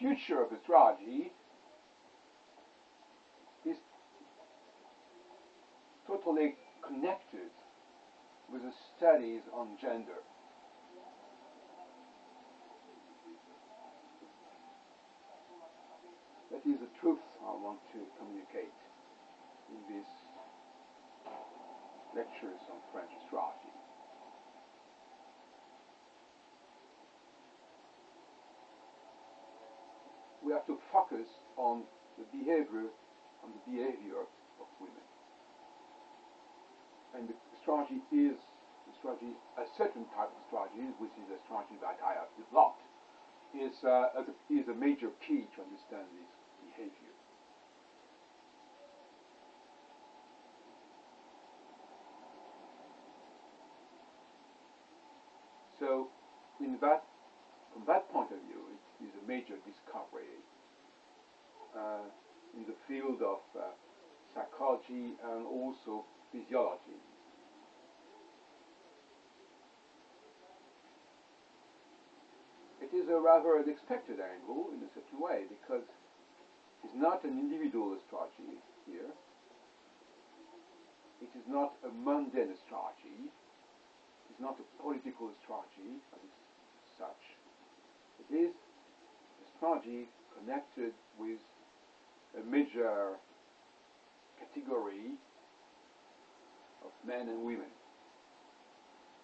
future of astrology is totally connected with the studies on gender. That is the truth I want to communicate in these lectures on French astrology. We have to focus on the behavior of women. And the astrology, a certain type of astrology, which is astrology that I have developed, is a major key to understand this behavior. So, from that point of view, it is a major discovery in the field of psychology and also physiology. It is a rather unexpected angle in a certain way, because it's not an individual astrology here. It is not a mundane astrology. It is not a political astrology as such. It is astrology connected with a major category of men and women,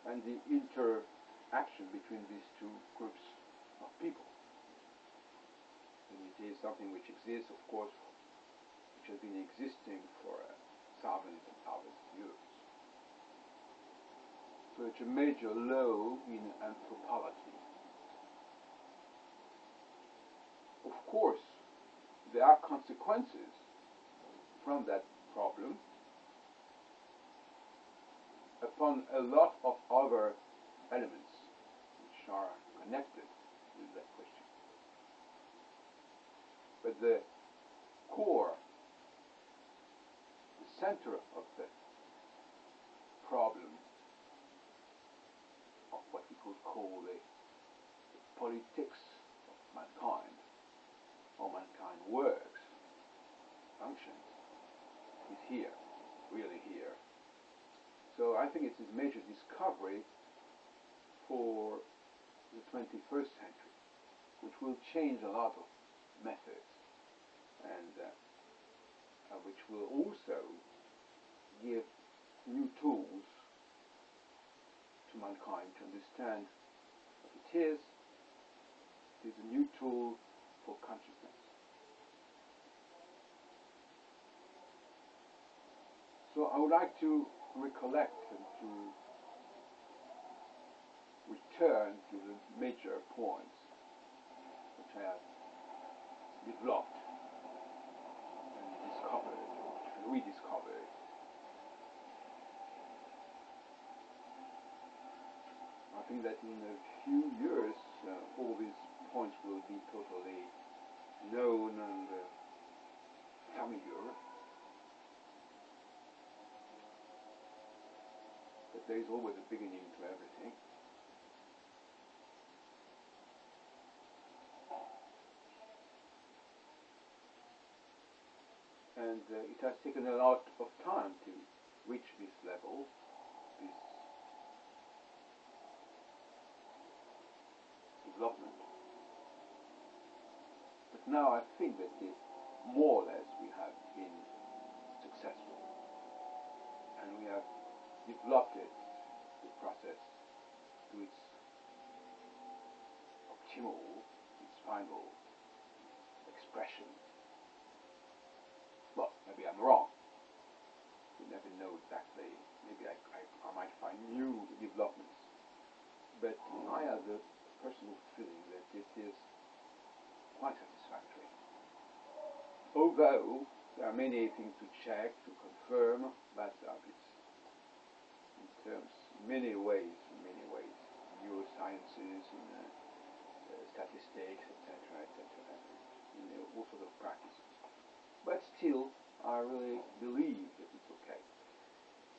and the interaction between these two groups of people. And it is something which exists, of course, which has been existing for thousands and thousands of years. So it's a major law in anthropology. Of course, there are consequences from that problem upon a lot of other elements which are connected with that question. But the core, the center of the problem of what we could call the politics of mankind, how mankind works, functions, is here, really here. So I think it's a major discovery for the 21st century, which will change a lot of methods, and which will also give new tools to mankind to understand what it is. It is a new tool for consciousness. So I would like to recollect and to return to the major points which I have developed and discovered and rediscovered. I think that in a few years all these points will be totally known and familiar. But there is always a beginning to everything. And it has taken a lot of time to reach this level, this development. But now I think that more or less we have been successful, and we have developed the process to its optimal, its final expression. Well, maybe I'm wrong. We never know exactly. Maybe I might find new developments. But I have the personal feeling that it is quite satisfactory. Although there are many things to check, to confirm, but it's in terms, many ways, neurosciences, statistics, etc., all sorts of practices. But still, I really believe that it's okay.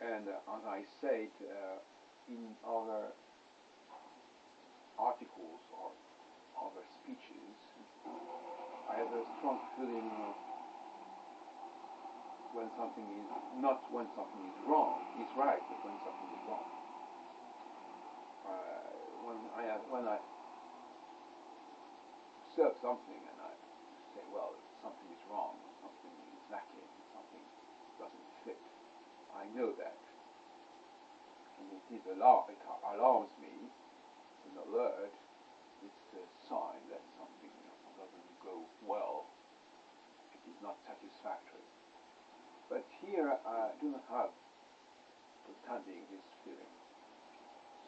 And as I said in other articles or other speeches, feeling when something is not when something is wrong, is right, but when something is wrong. When I observe something and I say, well, something is wrong, something is lacking, something doesn't fit, I know that. And it alarms me, an alert, it's a sign that something doesn't go well, it is not satisfactory. But here I do not have pretending this feeling.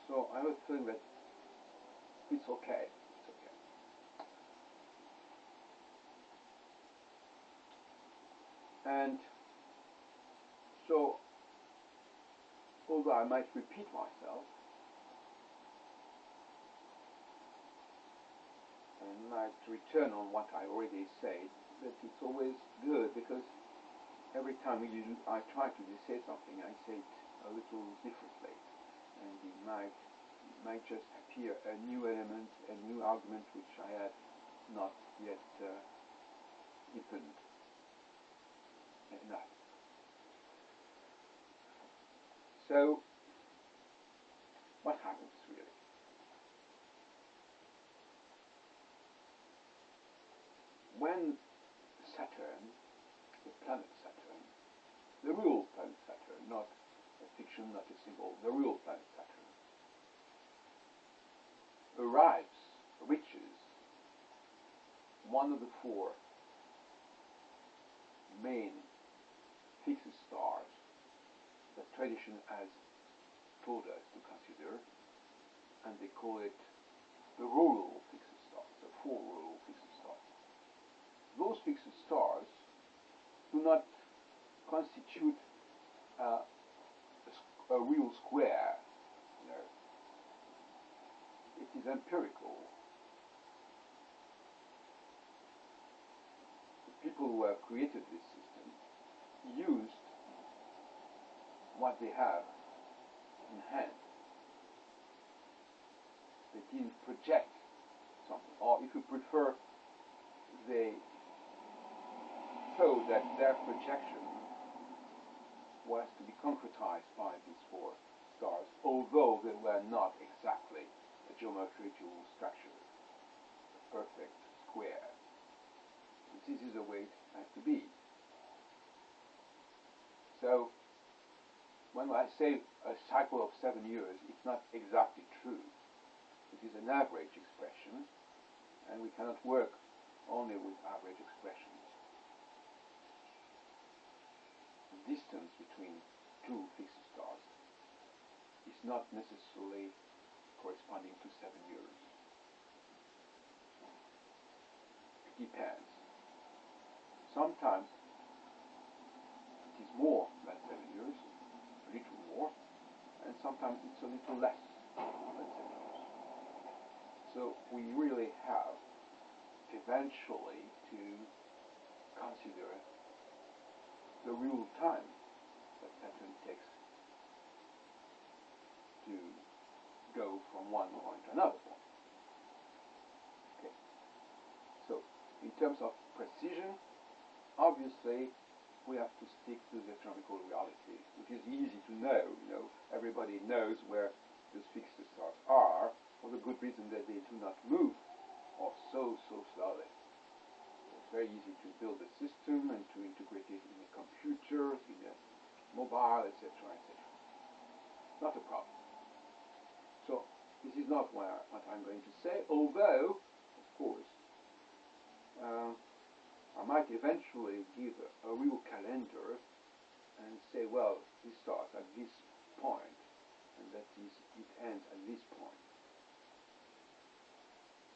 So I have a feeling that it's okay, it's okay. And so, although I might repeat myself, and might return on what I already said, that it's always good, because every time I try to say something, I say it a little differently, and it might just appear a new element, a new argument which I had not yet deepened enough. So, what happens really? When Saturn, the planet Saturn, the real planet Saturn, not a fiction, not a symbol, the real planet Saturn, reaches one of the four main fixed stars that tradition has told us to consider, and they call it the rural fixed stars, the four rural fixed stars. Those fixed stars do not constitute a real square. It is empirical. The people who have created this system used what they have in hand. They didn't project something, or if you prefer, they thought that their projection was to be concretized by these four stars, although they were not exactly a geometrical structure, a perfect square. This is the way it has to be. So, when I say a cycle of 7 years, it's not exactly true. It is an average expression, and we cannot work only with average expressions. The distance between two fixed stars is not necessarily corresponding to 7 years. It depends. Sometimes it is more than 7 years, a little more, and sometimes it's a little less than 7 years. So we really have eventually to consider the real time that Saturn takes to go from one point to another point. Okay. So, in terms of precision, obviously we have to stick to the astronomical reality, which is easy to know. Everybody knows where those fixed stars are, for the good reason that they do not move, or so slowly. It's very easy to build a system and to integrate it in a computer, in a mobile, etc., etc. Not a problem. So, this is not what I'm going to say, although, of course, I might eventually give a real calendar and say, well, this starts at this point, and that is, it ends at this point.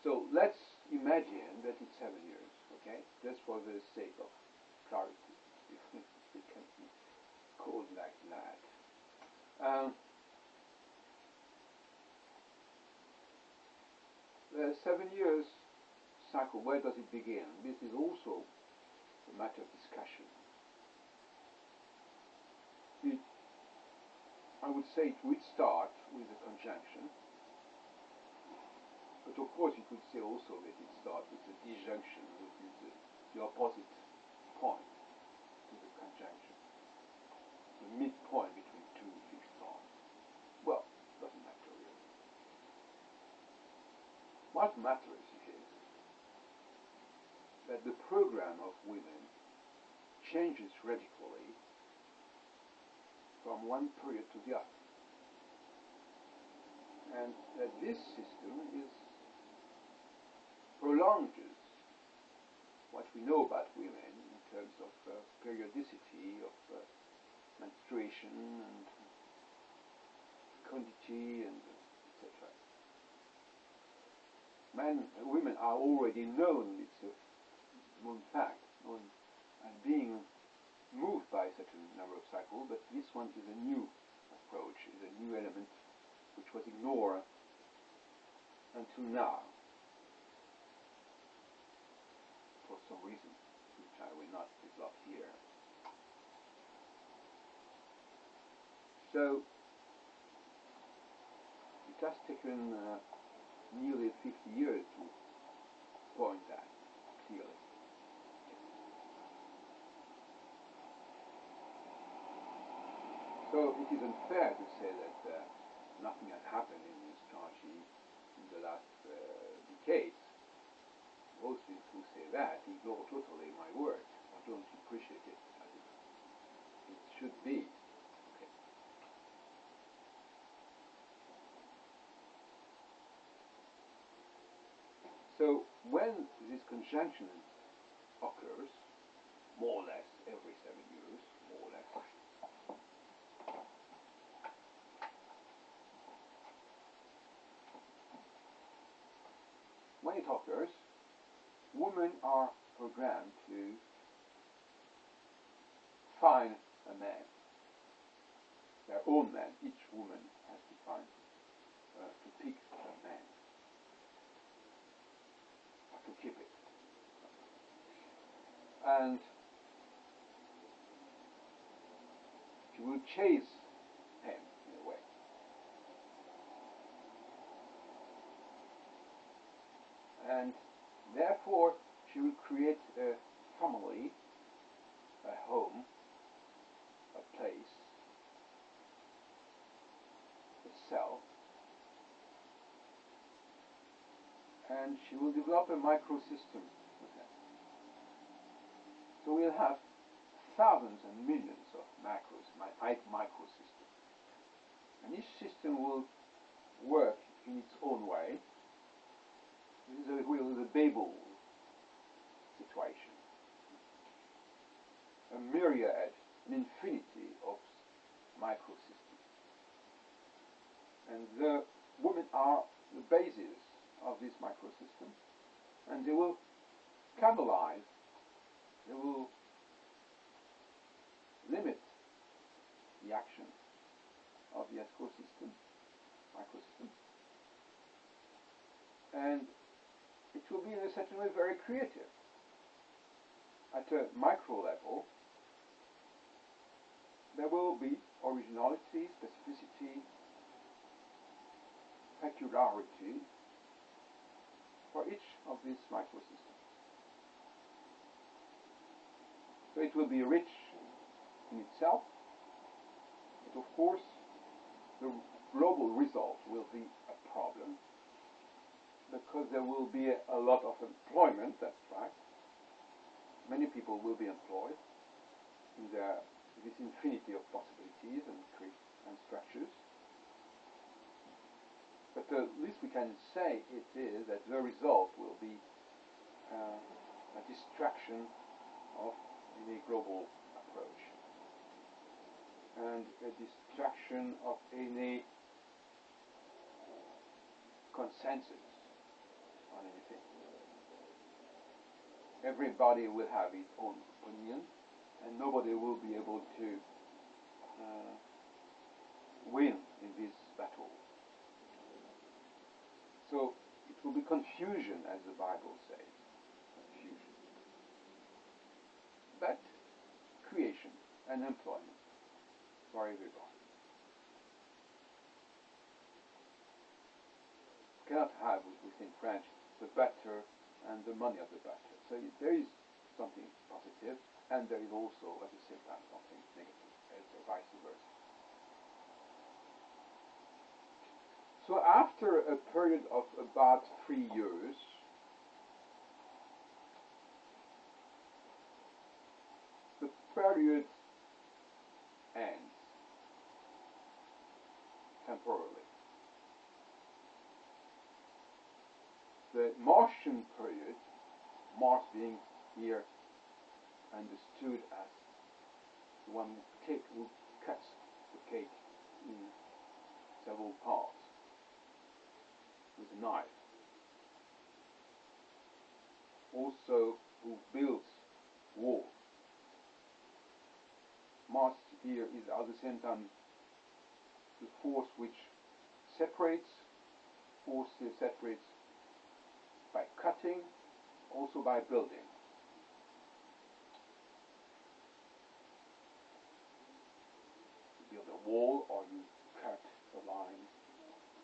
So let's imagine that it's 7 years, okay? Just for the sake of clarity, if it can be called like that. The 7 years cycle, where does it begin? This is also a matter of discussion. I would say it would start with a conjunction, but of course you could say also that it starts with a disjunction, which is the opposite point to the conjunction, the midpoint between two fixed stars. Well, doesn't matter really. What matters is that the program of women changes radically from one period to the other. And that this system prolongs what we know about women in terms of periodicity, of menstruation and fecundity, and etc. Women are already known, it's a known fact, known as being moved by a certain number of cycles, but this one is a new approach, is a new element which was ignored until now, for some reason, which I will not develop here. So, it has taken nearly 50 years to point that clearly. So it is unfair to say that nothing has happened in astrology in the last decades. Most people who say that ignore totally my work, or don't appreciate it as it should be. Okay. So when this conjunction occurs, more or less every 7 years, more or less, when it occurs, women are programmed to find a man, their own man. Each woman has to find, to pick a man, or to keep it. And she will chase him in a way. And therefore, she will create a family, a home, a place, a self, and she will develop a microsystem with him. So we'll have thousands and millions of microsystems. And each system will work in its own way. This is really the Babel situation. A myriad, an infinity of microsystems. And the women are the basis of this microsystem, and they will canalize, they will limit the action of the microsystem, and it will be in a certain way very creative. At a micro level, there will be originality, specificity, peculiarity for each of these microsystems. So it will be rich in itself, but of course the global result will be a problem, because there will be a lot of employment, that's right. Many people will be employed in this infinity of possibilities and structures. But the least we can say it is that the result will be a distraction of any global approach, and a distraction of any consensus on anything. Everybody will have his own opinion, and nobody will be able to win in this battle. So it will be confusion, as the Bible says. Confusion. But creation and employment for everybody. Cannot have, we say in French, the butter and the money of the butter. So there is something positive, and there is also at the same time something negative, and vice versa. So after a period of about 3 years, the period ends temporarily. The Martian period, Mars being here understood as the one who cuts the cake in several parts with a knife, also who builds walls. Mars here is at the same time the force which separates by cutting, also by building. You build a wall, or you cut a line,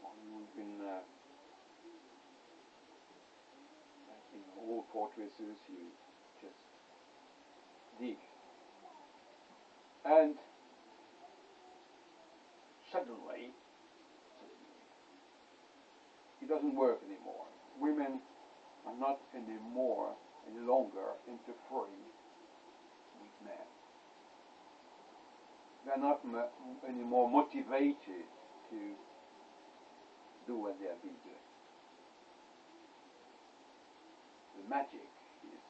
or you even in old fortresses you just dig. And suddenly, it doesn't work anymore. Women are not any longer interfering with men. They are not any more motivated to do what they have been doing. The magic is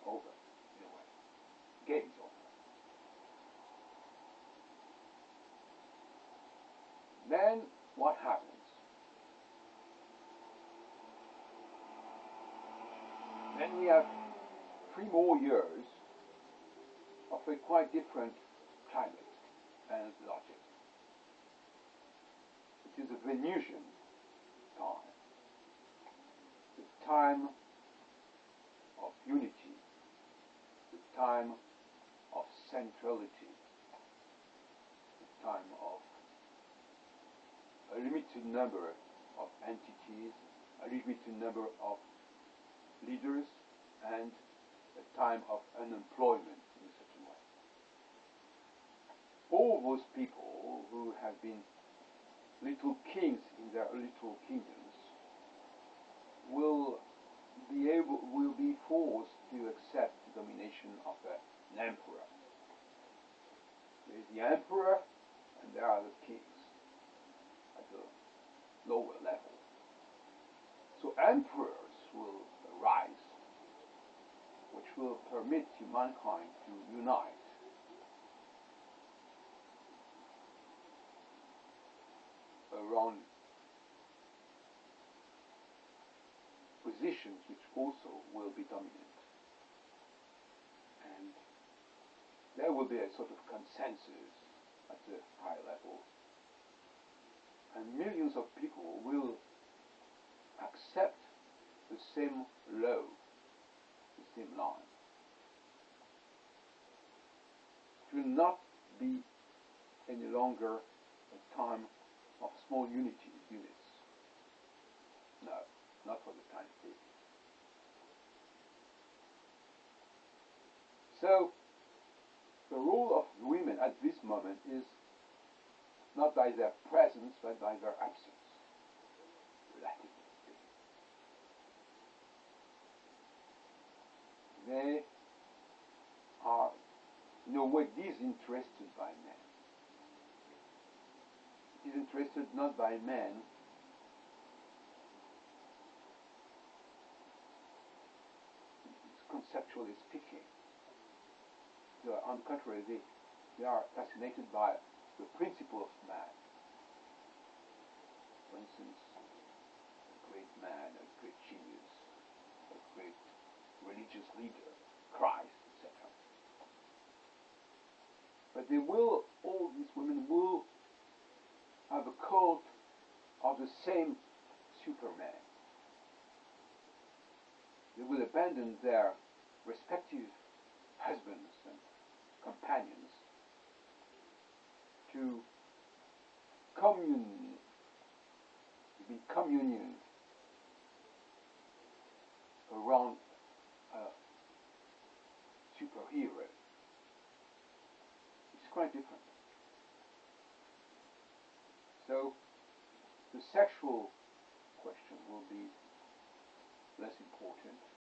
over, in a way. The game is over. Then what happens? Then we have 3 more years of a quite different climate and logic. It is a Venusian time, the time of unity, the time of centrality, the time of a limited number of entities, a limited number of leaders, and a time of unemployment in such a way. All those people who have been little kings in their little kingdoms will be forced to accept the domination of an emperor. There is the emperor, and there are the kings at the lower level. So emperors will arise, which will permit mankind to unite. Around positions which also will be dominant. And there will be a sort of consensus at the high level. And millions of people will accept the same law, the same line. It will not be any longer a time of small units. No, not for the time being. So, the role of women at this moment is not by their presence, but by their absence, relatively speaking. They are, in a way, disinterested by men. Disinterested not by men, conceptually speaking. On the contrary, they are fascinated by the principle of man. For instance, a great man, a great genius, a great religious leader, Christ, etc. But all these women will have a cult of the same Superman. They will abandon their respective husbands and companions to be communion around quite different. So the sexual question will be less important.